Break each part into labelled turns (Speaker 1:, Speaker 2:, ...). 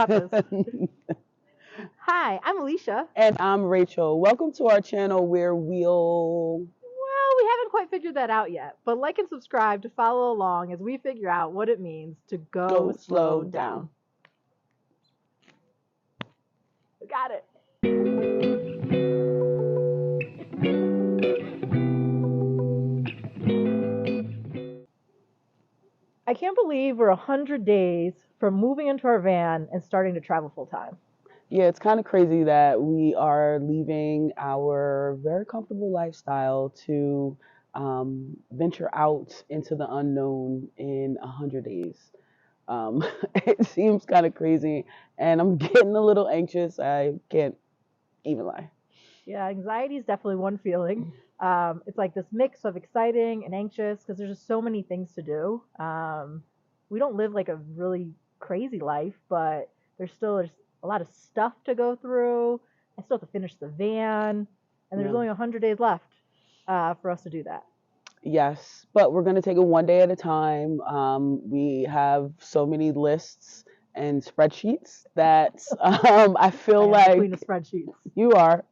Speaker 1: Hi, I'm Alicia.
Speaker 2: And I'm Rachel. Welcome to our channel where we
Speaker 1: haven't quite figured that out yet, but like and subscribe to follow along as we figure out what it means to go slow down. We got it. I can't believe we're 100 days from moving into our van and starting to travel full time.
Speaker 2: Yeah, it's kind of crazy that we are leaving our very comfortable lifestyle to venture out into the unknown in 100 days. It seems kind of crazy, and I'm getting a little anxious. I can't even lie.
Speaker 1: Yeah, anxiety is definitely one feeling. It's like this mix of exciting and anxious because there's just so many things to do. We don't live like a really crazy life, but there's a lot of stuff to go through. I still have to finish the van, and there's only 100 days left for us to do that.
Speaker 2: Yes, but we're going to take it one day at a time. We have so many lists and spreadsheets that I feel like
Speaker 1: between the spreadsheets.
Speaker 2: You are.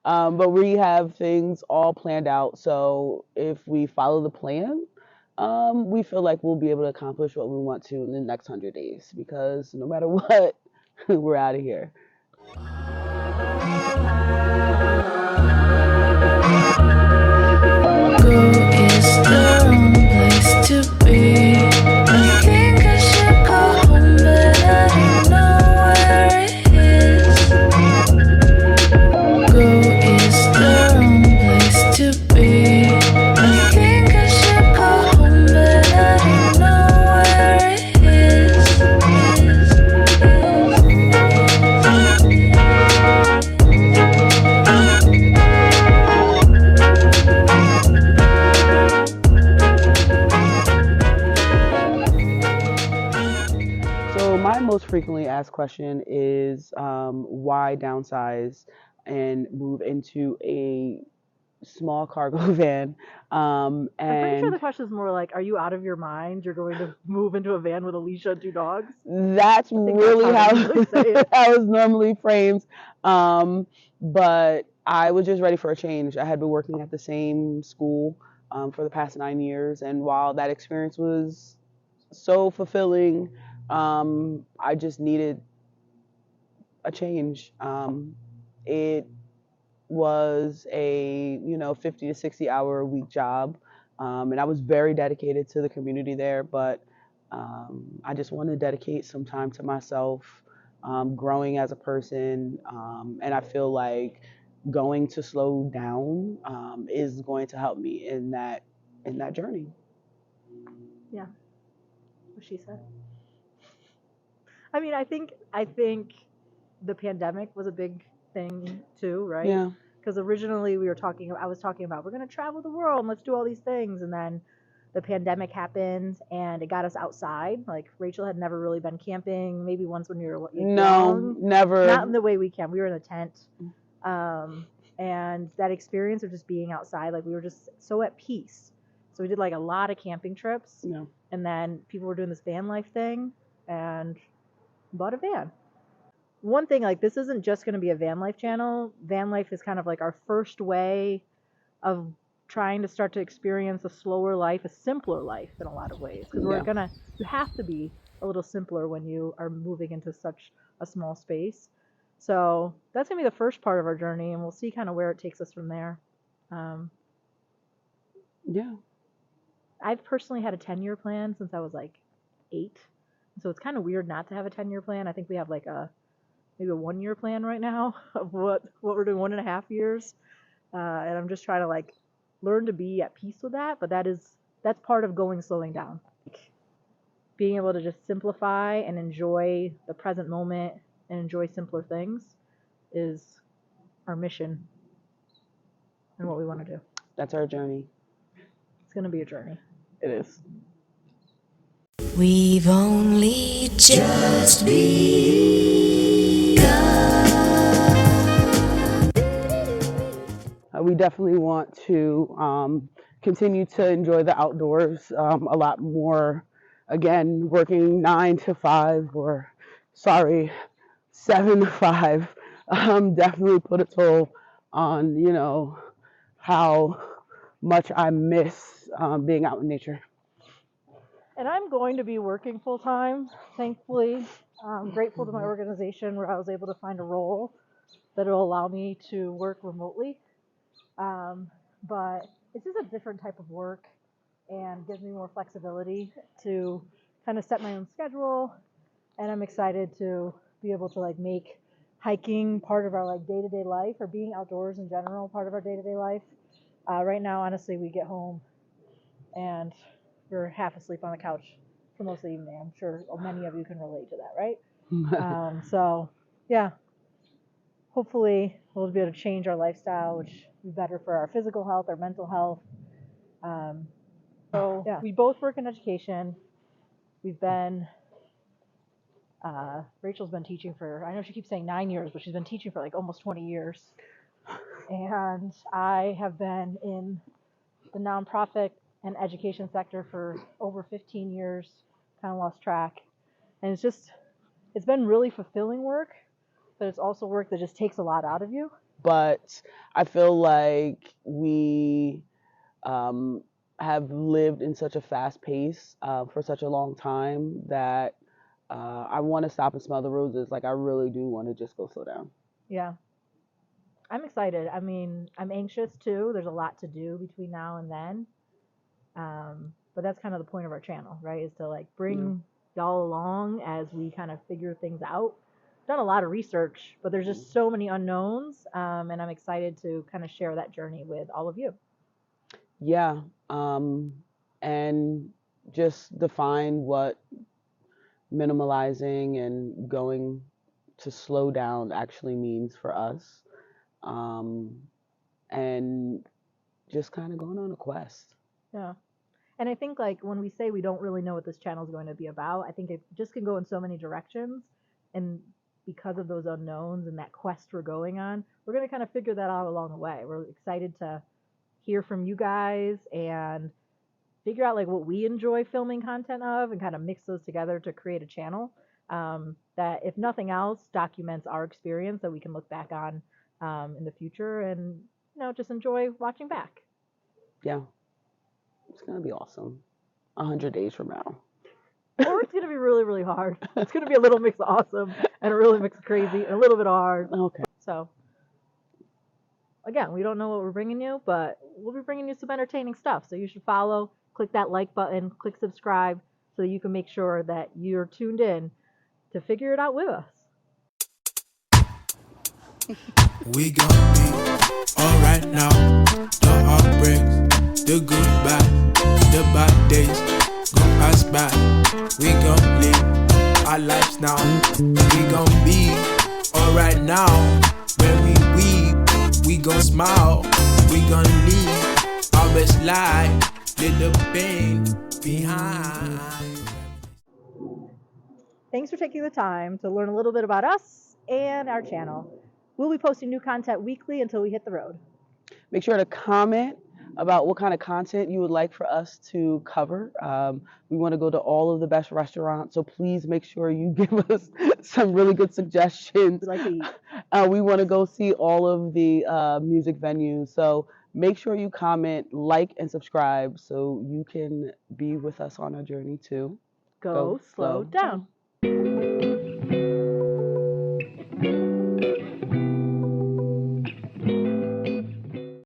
Speaker 2: But we have things all planned out. So if we follow the plan, we feel like we'll be able to accomplish what we want to in the next 100 days because no matter what, we're out of here. My most frequently asked question is why downsize and move into a small cargo van.
Speaker 1: I'm pretty sure the question is more like, are you out of your mind? You're going to move into a van with Alicia and 2 dogs?
Speaker 2: That's really how it was normally framed. But I was just ready for a change. I had been working at the same school for the past 9 years. And while that experience was so fulfilling, I just needed a change. It was a 50 to 60 hour a week job, and I was very dedicated to the community there. But I just wanted to dedicate some time to myself, growing as a person, and I feel like going to slow down is going to help me in that journey.
Speaker 1: Yeah, what she said. I mean, I think the pandemic was a big thing too, right?
Speaker 2: Yeah.
Speaker 1: Because originally I was talking about we're gonna travel the world and let's do all these things, and then the pandemic happened and it got us outside. Like Rachel had never really been camping, maybe once when you were young.
Speaker 2: Never.
Speaker 1: Not in the way we camp. We were in a tent, and that experience of just being outside, like we were just so at peace. So we did like a lot of camping trips, and then people were doing this van life thing, and bought a van. One thing, like, this isn't just going to be a van life channel. Van life is kind of like our first way of trying to start to experience a slower life, a simpler life in a lot of ways. Because you have to be a little simpler when you are moving into such a small space. So that's going to be the first part of our journey, and we'll see kind of where it takes us from there.
Speaker 2: Yeah.
Speaker 1: I've personally had a 10-year plan since I was like 8. So it's kind of weird not to have a 10-year plan. I think we have like maybe a 1-year plan right now of what we're doing, 1.5 years. And I'm just trying to like learn to be at peace with that. But that's part of slowing down. Like, being able to just simplify and enjoy the present moment and enjoy simpler things is our mission and what we want to do.
Speaker 2: That's our journey.
Speaker 1: It's going to be a journey.
Speaker 2: It is.
Speaker 3: We've only just begun.
Speaker 2: We definitely want to continue to enjoy the outdoors a lot more. Again, working 9 to 5 or sorry, 7 to 5, definitely put a toll on, you know, how much I miss being out in nature.
Speaker 1: And I'm going to be working full time, thankfully. I'm grateful to my organization where I was able to find a role that will allow me to work remotely. But it's just a different type of work and gives me more flexibility to kind of set my own schedule. And I'm excited to be able to like make hiking part of our like day-to-day life, or being outdoors in general part of our day-to-day life. Right now, honestly, we get home and we're half asleep on the couch for most of the evening. I'm sure many of you can relate to that, right? So yeah, hopefully we'll be able to change our lifestyle, which will be better for our physical health, our mental health. So yeah, we both work in education. We've been, Rachel's been teaching for, I know she keeps saying 9 years, but she's been teaching for like almost 20 years. And I have been in the nonprofit and education sector for over 15 years, kind of lost track. And it's been really fulfilling work, but it's also work that just takes a lot out of you.
Speaker 2: But I feel like we have lived in such a fast pace for such a long time that I want to stop and smell the roses. Like, I really do want to just go slow down.
Speaker 1: Yeah. I'm excited. I mean, I'm anxious too. There's a lot to do between now and then. But that's kind of the point of our channel, right? Is to like bring y'all along as we kind of figure things out. Done a lot of research, but there's just so many unknowns. And I'm excited to kind of share that journey with all of you.
Speaker 2: Yeah. And just define what minimalizing and going to slow down actually means for us. And just kind of going on a quest.
Speaker 1: Yeah. And I think like when we say we don't really know what this channel is going to be about, I think it just can go in so many directions. And because of those unknowns and that quest we're going on, we're going to kind of figure that out along the way. We're excited to hear from you guys and figure out like what we enjoy filming content of and kind of mix those together to create a channel that, if nothing else, documents our experience that we can look back on in the future and, you know, just enjoy watching back.
Speaker 2: Yeah. It's going to be awesome. 100 days from now.
Speaker 1: Or it's going to be really, really hard. It's going to be a little mix of awesome and a really mix of crazy and a little bit hard.
Speaker 2: Okay.
Speaker 1: So, again, we don't know what we're bringing you, but we'll be bringing you some entertaining stuff. So you should follow, click that like button, click subscribe so that you can make sure that you're tuned in to figure it out with us.
Speaker 4: We gon' be alright now. The heartbreaks, the goodbye, the bad days gon' pass by. We gon' live our lives now. We gon' be alright now. When we gon' smile. We gon' live our best life. Leave the pain behind.
Speaker 1: Thanks for taking the time to learn a little bit about us and our channel. We'll be posting new content weekly until we hit the road.
Speaker 2: Make sure to comment about what kind of content you would like for us to cover. We want to go to all of the best restaurants, so please make sure you give us some really good suggestions.
Speaker 1: We like to eat.
Speaker 2: We want to go see all of the music venues, so make sure you comment, like, and subscribe so you can be with us on our journey to
Speaker 1: Go slow down.